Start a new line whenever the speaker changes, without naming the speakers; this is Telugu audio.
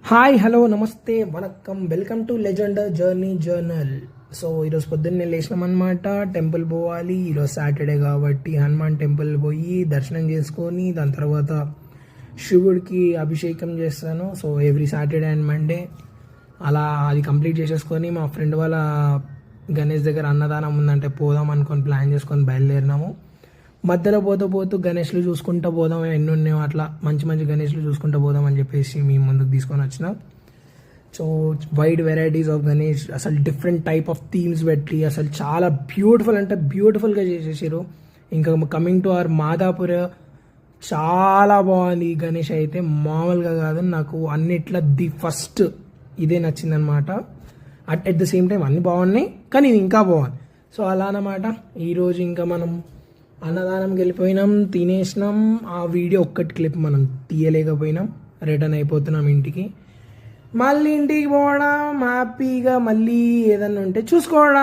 హాయ్ హలో నమస్తే vanakkam welcome to legend journey journal. So ఈరోజు పొద్దున్నే లేచినాం అనమాట. టెంపుల్ పోవాలి. ఈరోజు సాటర్డే కాబట్టి హనుమాన్ టెంపుల్ పోయి దర్శనం చేసుకొని దాని తర్వాత శివుడికి అభిషేకం చేస్తాను. So every Saturday and Monday అలా అది కంప్లీట్ చేసేసుకొని మా ఫ్రెండ్ వాళ్ళ గణేష్ దగ్గర అన్నదానం ఉందంటే పోదాం అనుకొని ప్లాన్ చేసుకొని బయలుదేరినాము. మధ్యలో పోతూ గణేష్లు చూసుకుంటూ పోదాం, ఎన్ని ఉన్నాయో అట్లా మంచి మంచి గణేష్లు చూసుకుంటూ పోదాం అని చెప్పేసి మేము ముందుకు తీసుకొని వచ్చిన. So wide varieties of Ganesh, అసలు డిఫరెంట్ టైప్ ఆఫ్ థీమ్స్ పెట్టి అసలు చాలా బ్యూటిఫుల్ అంటే బ్యూటిఫుల్గా చేసేసారు. ఇంకా కమింగ్ టు అవర్ మాదాపూర్, చాలా బాగుంది ఈ గణేష్ అయితే, మామూలుగా కాదు. నాకు అన్నిట్లా ది ఫస్ట్ ఇదే నచ్చిందనమాట. అట్ ద సేమ్ టైం అన్నీ బాగున్నాయి కానీ ఇది ఇంకా బాగుంది. సో అలా అన్నమాట. ఈరోజు ఇంకా మనం అన్నదానంకి వెళ్ళిపోయినాం, తినేసినాం. ఆ వీడియో ఒక్కటి క్లిప్ మనం తీయలేకపోయినాం. రిటర్న్ అయిపోతున్నాం ఇంటికి. మళ్ళీ ఇంటికి పోవడం హ్యాపీగా, మళ్ళీ ఏదన్నా ఉంటే చూసుకోవడం.